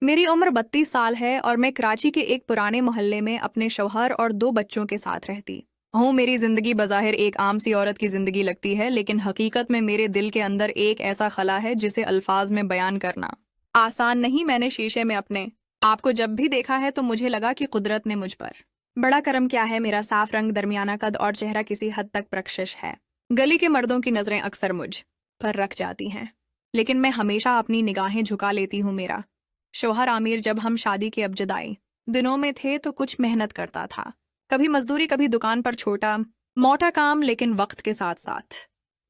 मेरी उम्र 32 साल है और मैं कराची के एक पुराने मोहल्ले में अपने शौहर और 2 बच्चों के साथ रहती हूँ। मेरी जिंदगी बज़ाहिर एक आम सी औरत की जिंदगी लगती है, लेकिन हकीकत में मेरे दिल के अंदर एक ऐसा खला है जिसे अल्फाज में बयान करना आसान नहीं। मैंने शीशे में अपने आपको जब भी देखा है तो मुझे लगा कि कुदरत ने मुझ पर बड़ा करम किया है। मेरा साफ रंग, दरमियाना कद और चेहरा किसी हद तक प्रकशिश है। गली के मर्दों की नजरें अक्सर मुझ पर रख जाती हैं, लेकिन मैं हमेशा अपनी निगाहें झुका लेती हूँ। मेरा शौहर आमिर जब हम शादी के इब्तदाई दिनों में थे तो कुछ मेहनत करता था, कभी मजदूरी, कभी दुकान पर छोटा मोटा काम, लेकिन वक्त के साथ साथ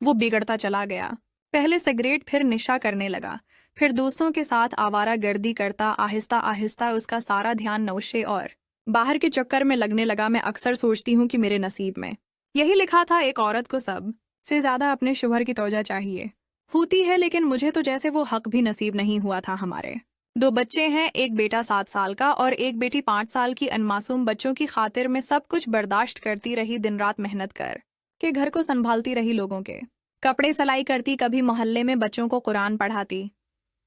वो बिगड़ता चला गया। पहले सिगरेट, फिर निशा करने लगा, फिर दोस्तों के साथ आवारा गर्दी करता। आहिस्ता आहिस्ता उसका सारा ध्यान नौशे और बाहर के चक्कर में लगने लगा। मैं अक्सर सोचती हूँ कि मेरे नसीब में यही लिखा था, एक औरत को सब से ज्यादा अपने शौहर की तवज्जो चाहिए होती है, लेकिन मुझे तो जैसे वो हक भी नसीब नहीं हुआ था। हमारे 2 बच्चे हैं, एक बेटा 7 साल का और एक बेटी 5 साल की। अनमासूम बच्चों की खातिर मैं सब कुछ बर्दाश्त करती रही, दिन रात मेहनत कर के घर को संभालती रही, लोगों के कपड़े सिलाई करती, कभी मोहल्ले में बच्चों को कुरान पढ़ाती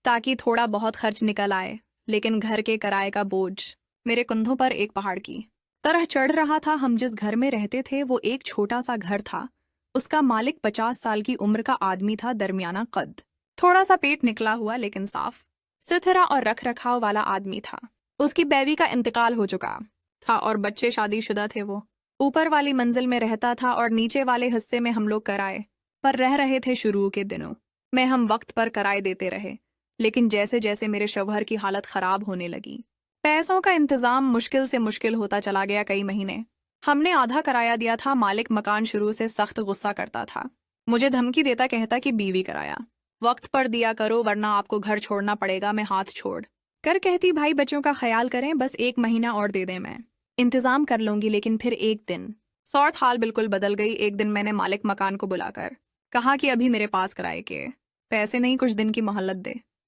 ताकि थोड़ा बहुत खर्च निकल आए। लेकिन घर के किराए का बोझ मेरे कंधों पर एक पहाड़ की तरह चढ़ रहा था। हम जिस घर में रहते थे वो एक छोटा सा घर था। उसका मालिक 50 साल की उम्र का आदमी था, दरमियाना कद, थोड़ा सा पेट निकला हुआ, लेकिन साफ सुथरा और रख रखाव वाला आदमी था। उसकी बीवी का इंतकाल हो चुका था और बच्चे शादीशुदा थे। वो ऊपर वाली मंजिल में रहता था और नीचे वाले हिस्से में हम लोग किराए पर रह रहे थे। शुरू के दिनों में हम वक्त पर किराए देते रहे, लेकिन जैसे जैसे मेरे शौहर की हालत खराब होने लगी, पैसों का इंतजाम मुश्किल से मुश्किल होता चला गया। कई महीने हमने आधा किराया दिया था। मालिक मकान शुरू से सख्त गुस्सा करता था, मुझे धमकी देता, कहता कि बीवी किराया वक्त पर दिया करो वरना आपको घर छोड़ना पड़ेगा। मैं हाथ छोड़ कर कहती, भाई बच्चों का ख्याल करें, बस 1 महीना और दे दें, मैं इंतजाम कर लूंगी। लेकिन फिर एक दिन सूरत हाल बिल्कुल बदल गई। एक दिन मैंने मालिक मकान को बुलाकर कहा कि अभी मेरे पास किराए के पैसे नहीं, कुछ दिन की मोहलत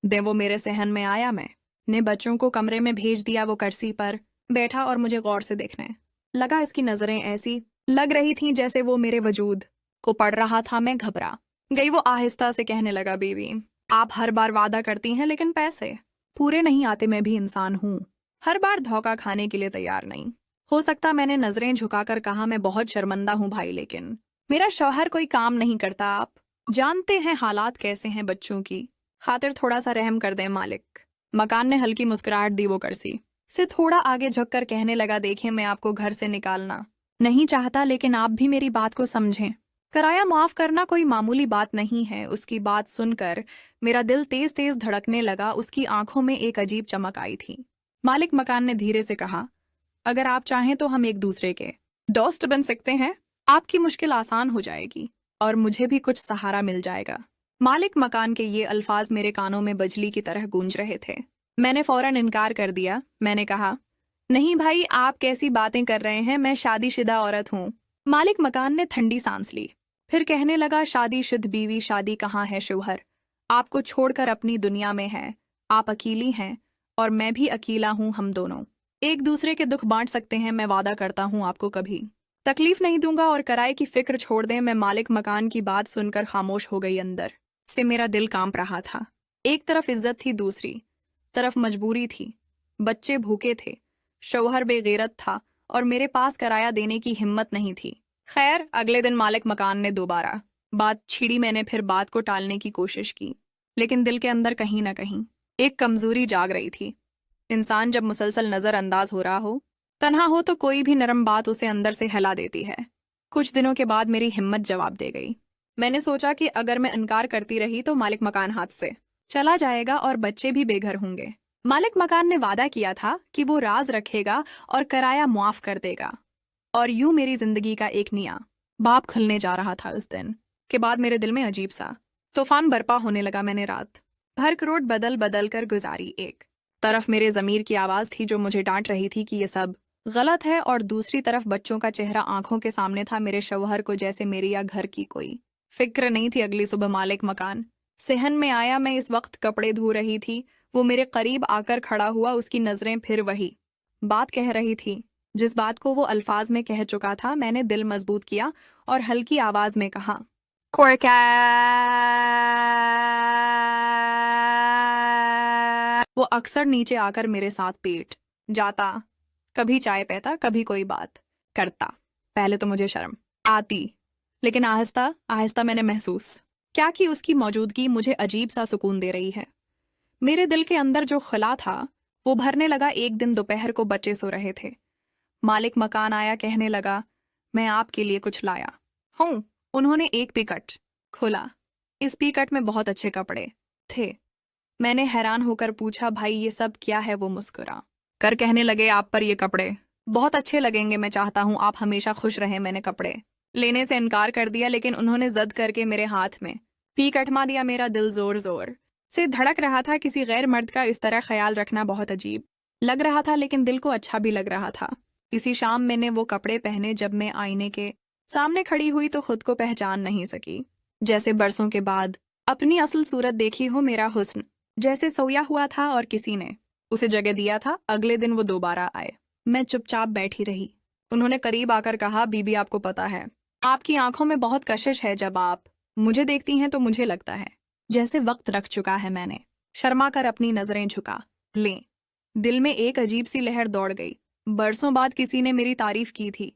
दे। वो मेरे सहन में आया। मैंने बच्चों को कमरे में भेज दिया। वो कुर्सी पर बैठा और मुझे गौर से देखने लगा। इसकी नजरें ऐसी लग रही थीं जैसे वो मेरे वजूद को पढ़ रहा था। मैं घबरा गई। वो आहिस्ता से कहने लगा, बीवी आप हर बार वादा करती हैं लेकिन पैसे पूरे नहीं आते। मैं भी इंसान हूँ, हर बार धोखा खाने के लिए तैयार नहीं हो सकता। मैंने नजरें झुकाकर कहा, मैं बहुत शर्मिंदा हूँ भाई, लेकिन मेरा शौहर कोई काम नहीं करता। आप जानते हैं हालात कैसे हैं, बच्चों की खातिर थोड़ा सा रहम कर दें। मालिक मकान ने हल्की मुस्कुराहट दी। वो कुर्सी से थोड़ा आगे झुककर कहने लगा, देखिए मैं आपको घर से निकालना नहीं चाहता, लेकिन आप भी मेरी बात को समझें। किराया माफ करना कोई मामूली बात नहीं है। उसकी बात सुनकर मेरा दिल तेज तेज धड़कने लगा। उसकी आंखों में एक अजीब चमक आई थी। मालिक मकान ने धीरे से कहा, अगर आप चाहें तो हम एक दूसरे के दोस्त बन सकते हैं। आपकी मुश्किल आसान हो जाएगी और मुझे भी कुछ सहारा मिल जाएगा। मालिक मकान के ये अल्फाज मेरे कानों में बिजली की तरह गूंज रहे थे। मैंने फौरन इनकार कर दिया। मैंने कहा, नहीं भाई, आप कैसी बातें कर रहे हैं, मैं शादीशुदा औरत हूँ। मालिक मकान ने ठंडी सांस ली, फिर कहने लगा, शादीशुद बीवी शादी कहाँ है, शौहर आपको छोड़कर अपनी दुनिया में है। आप अकेली हैं और मैं भी अकेला हूँ। हम दोनों एक दूसरे के दुख बांट सकते हैं। मैं वादा करता हूँ आपको कभी तकलीफ नहीं दूंगा और किराए की फिक्र छोड़ दें। मैं मालिक मकान की बात सुनकर खामोश हो गई। अंदर से मेरा दिल कांप रहा था। एक तरफ इज्जत थी, दूसरी तरफ मजबूरी थी। बच्चे भूखे थे, शौहर बेगैरत था और मेरे पास किराया देने की हिम्मत नहीं थी। खैर, अगले दिन मालिक मकान ने दोबारा बात छीड़ी। मैंने फिर बात को टालने की कोशिश की, लेकिन दिल के अंदर कहीं ना कहीं एक कमजोरी जाग रही थी। इंसान जब मुसलसल नजरअंदाज हो रहा हो, तन्हा हो, तो कोई भी नरम बात उसे अंदर से हिला देती है। कुछ दिनों के बाद मेरी हिम्मत जवाब दे गई। मैंने सोचा कि अगर मैं इनकार करती रही तो मालिक मकान हाथ से चला जाएगा और बच्चे भी बेघर होंगे। मालिक मकान ने वादा किया था कि वो राज रखेगा और किराया मुआफ कर देगा। और यूं मेरी जिंदगी का एक नया बाब खुलने जा रहा था। उस दिन के बाद मेरे दिल में अजीब सा तूफान बरपा होने लगा। मैंने रात भर करोड़ बदल बदल कर गुजारी। एक तरफ मेरे ज़मीर की आवाज़ थी जो मुझे डांट रही थी कि ये सब गलत है, और दूसरी तरफ बच्चों का चेहरा आंखों के सामने था। मेरे शौहर को जैसे मेरे या घर की कोई फिक्र नहीं थी। अगली सुबह मालिक मकान सेहन में आया। मैं इस वक्त कपड़े धो रही थी। वो मेरे करीब आकर खड़ा हुआ। उसकी नजरें फिर वही बात कह रही थी जिस बात को वो अल्फाज में कह चुका था। मैंने दिल मजबूत किया और हल्की आवाज में कहा, वो अक्सर नीचे आकर मेरे साथ पेट जाता, कभी चाय पीता, कभी कोई बात करता। पहले तो मुझे शर्म आती, लेकिन आहिस्ता आहिस्ता मैंने महसूस क्या कि उसकी मौजूदगी मुझे अजीब सा सुकून दे रही है। मेरे दिल के अंदर जो खला था वो भरने लगा। एक दिन दोपहर को बच्चे सो रहे थे। मालिक मकान आया, कहने लगा, मैं आपके लिए कुछ लाया हूं। उन्होंने एक पिकट खोला। इस पिकट में बहुत अच्छे कपड़े थे। मैंने हैरान होकर पूछा, भाई ये सब क्या है? वो मुस्कुरा कर कहने लगे, आप पर ये कपड़े बहुत अच्छे लगेंगे। मैं चाहता हूं आप हमेशा खुश रहें। मैंने कपड़े लेने से इनकार कर दिया, लेकिन उन्होंने जद करके मेरे हाथ में पिकट मा दिया। मेरा दिल जोर जोर से धड़क रहा था। किसी गैर मर्द का इस तरह ख्याल रखना बहुत अजीब लग रहा था, लेकिन दिल को अच्छा भी लग रहा था। इसी शाम मैंने वो कपड़े पहने। जब मैं आईने के सामने खड़ी हुई तो खुद को पहचान नहीं सकी। जैसे बरसों के बाद अपनी असल सूरत देखी हो। मेरा हुस्न जैसे सोया हुआ था और किसी ने उसे जगह दिया था। अगले दिन वो दोबारा आए। मैं चुपचाप बैठी रही। उन्होंने करीब आकर कहा, बीबी आपको पता है आपकी आंखों में बहुत कशिश है। जब आप मुझे देखती हैं तो मुझे लगता है जैसे वक्त रख चुका है। मैंने शर्मा कर अपनी नजरें झुका लें। दिल में एक अजीब सी लहर दौड़ गई। बरसों बाद किसी ने मेरी तारीफ की थी।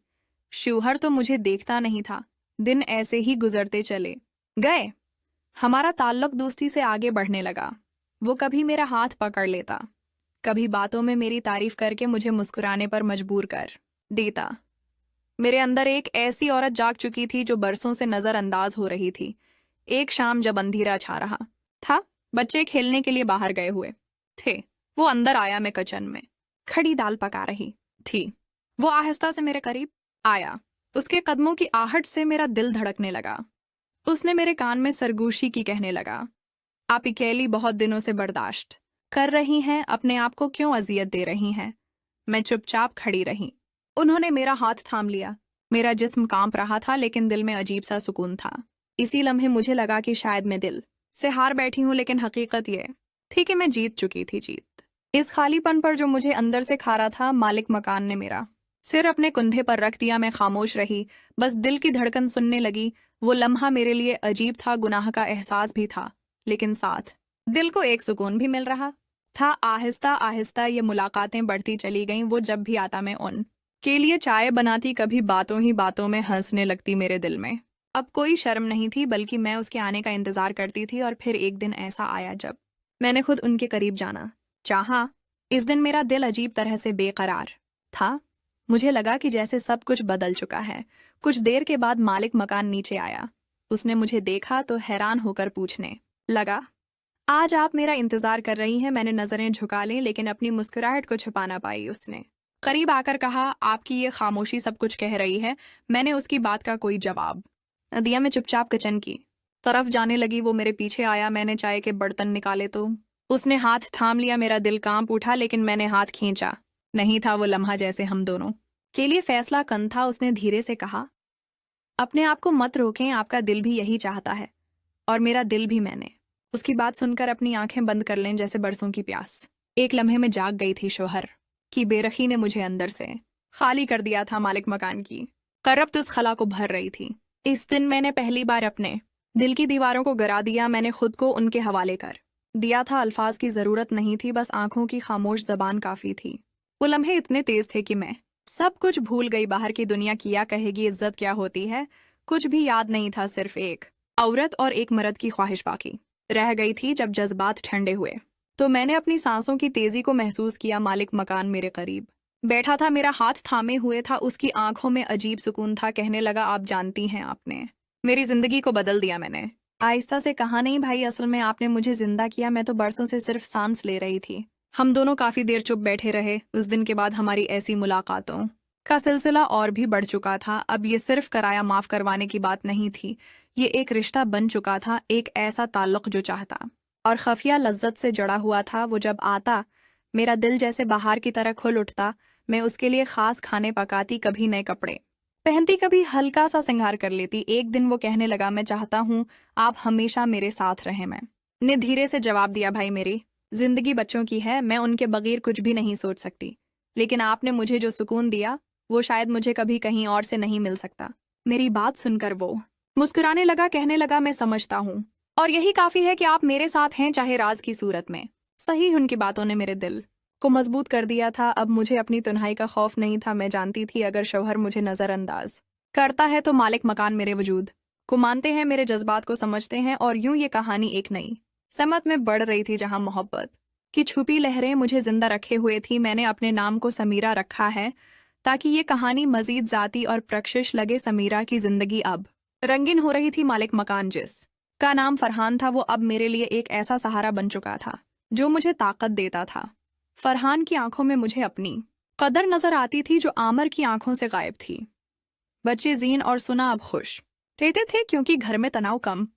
शिवहर तो मुझे देखता नहीं था। दिन ऐसे ही गुजरते चले गए। हमारा ताल्लुक दोस्ती से आगे बढ़ने लगा। वो कभी मेरा हाथ पकड़ लेता, कभी बातों में मेरी तारीफ करके मुझे मुस्कुराने पर मजबूर कर देता। मेरे अंदर एक ऐसी औरत जाग चुकी थी जो बरसों से नजरअंदाज हो रही थी। एक शाम जब अंधेरा छा रहा था, बच्चे खेलने के लिए बाहर गए हुए थे। वो अंदर आया। मैं किचन में खड़ी दाल पका रही थी। वो आहिस्ता से मेरे करीब आया। उसके कदमों की आहट से मेरा दिल धड़कने लगा। उसने मेरे कान में सरगोशी की कहने लगा, आप अकेली बहुत दिनों से बर्दाश्त कर रही हैं, अपने आप को क्यों अजियत दे रही हैं? मैं चुपचाप खड़ी रही। उन्होंने मेरा हाथ थाम लिया। मेरा जिस्म कांप रहा था, लेकिन दिल में अजीब सा सुकून था। इसी लम्हे मुझे लगा कि शायद मैं दिल से हार बैठी हूं, लेकिन हकीकत ये थी कि मैं जीत चुकी थी। जीत इस खालीपन पर जो मुझे अंदर से खा रहा था। मालिक मकान ने मेरा सिर अपने कंधे पर रख दिया। मैं खामोश रही, बस दिल की धड़कन सुनने लगी। वो लम्हा मेरे लिए अजीब था। गुनाह का एहसास भी था, लेकिन साथ दिल को एक सुकून भी मिल रहा था। आहिस्ता आहिस्ता ये मुलाकातें बढ़ती चली गईं। वो जब भी आता मैं उन के लिए चाय बनाती, कभी बातों ही बातों में हंसने लगती। मेरे दिल में अब कोई शर्म नहीं थी, बल्कि मैं उसके आने का इंतजार करती थी। और फिर एक दिन ऐसा आया जब मैंने खुद उनके करीब जाना चाहा। इस दिन मेरा दिल अजीब तरह से बेकरार था। मुझे लगा कि जैसे सब कुछ बदल चुका है। कुछ देर के बाद मालिक मकान नीचे आया। उसने मुझे देखा तो हैरान होकर पूछने लगा, आज आप मेरा इंतजार कर रही हैं? मैंने नजरें झुका ली, लेकिन अपनी मुस्कुराहट को छुपा ना पाई। उसने करीब आकर कहा, आपकी ये खामोशी सब कुछ कह रही है। मैंने उसकी बात का कोई जवाब न दिया। मैं चुपचाप किचन की तरफ जाने लगी। वो मेरे पीछे आया। मैंने चाय के बर्तन निकाले तो उसने हाथ थाम लिया। मेरा दिल कांप उठा, लेकिन मैंने हाथ खींचा नहीं था। वो लम्हा जैसे हम दोनों के लिए फैसला कन था। उसने धीरे से कहा, अपने आप को मत रोकें, आपका दिल भी यही चाहता है और मेरा दिल भी। मैंने उसकी बात सुनकर अपनी आंखें बंद कर लें, जैसे बरसों की प्यास एक लम्हे में जाग गई थी। शोहर की बेरखी ने मुझे अंदर से खाली कर दिया था। मालिक मकान की करप्त उस खला को भर रही थी। इस दिन मैंने पहली बार अपने दिल की दीवारों को गिरा दिया। मैंने खुद को उनके हवाले कर दिया था। अल्फाज की जरूरत नहीं थी, बस आंखों की खामोश जबान काफी थी। वो लम्हे इतने तेज थे कि मैं सब कुछ भूल गई। बाहर की दुनिया किया कहेगी, इज्जत क्या होती है, कुछ भी याद नहीं था। सिर्फ एक औरत और एक मर्द की ख्वाहिश बाकी रह गई थी। जब जज्बात ठंडे हुए तो मैंने अपनी सांसों की तेजी को महसूस किया। मालिक मकान मेरे करीब बैठा था, मेरा हाथ थामे हुए था। उसकी आंखों में अजीब सुकून था। कहने लगा, आप जानती हैं, आपने मेरी जिंदगी को बदल दिया। मैंने आहिस्ता से कहा, नहीं भाई, असल में आपने मुझे जिंदा किया। मैं तो बरसों से सिर्फ सांस ले रही थी। हम दोनों काफी देर चुप बैठे रहे। उस दिन के बाद हमारी ऐसी मुलाकातों का सिलसिला और भी बढ़ चुका था। अब ये सिर्फ किराया माफ करवाने की बात नहीं थी, ये एक रिश्ता बन चुका था। एक ऐसा ताल्लुक जो चाहता और खफिया लज्जत से जड़ा हुआ था। वो जब आता, मेरा दिल जैसे बाहर की तरह खुल उठता। मैं उसके लिए खास खाने पकाती, कभी नए कपड़े पहनती, कभी हल्का सा श्रृंगार कर लेती। एक दिन वो कहने लगा, मैं चाहता हूँ आप हमेशा मेरे साथ रहें। मैंने धीरे से जवाब दिया, भाई मेरी जिंदगी बच्चों की है, मैं उनके बगैर कुछ भी नहीं सोच सकती। लेकिन आपने मुझे जो सुकून दिया वो शायद मुझे कभी कहीं और से नहीं मिल सकता। मेरी बात सुनकर वो मुस्कुराने लगा। कहने लगा, मैं समझता हूँ और यही काफी है कि आप मेरे साथ हैं, चाहे राज की सूरत में। सही उनकी बातों ने मेरे दिल को मजबूत कर दिया था। अब मुझे अपनी तन्हाई का खौफ नहीं था। मैं जानती थी अगर शौहर मुझे नजरअंदाज करता है तो मालिक मकान मेरे वजूद को मानते हैं, मेरे जज्बात को समझते हैं। और यूं ये कहानी एक नई समत में बढ़ रही थी जहां मोहब्बत की छुपी लहरें मुझे जिंदा रखे हुए थी। मैंने अपने नाम को समीरा रखा है ताकि ये कहानी मजीद जाती और प्रकशिश लगे। समीरा की जिंदगी अब रंगीन हो रही थी। मालिक मकान जिस का नाम फरहान था, वो अब मेरे लिए एक ऐसा सहारा बन चुका था जो मुझे ताकत देता था। फरहान की आंखों में मुझे अपनी कदर नजर आती थी जो आमर की आंखों से गायब थी। बच्चे जीन और सुना अब खुश रहते थे क्योंकि घर में तनाव कम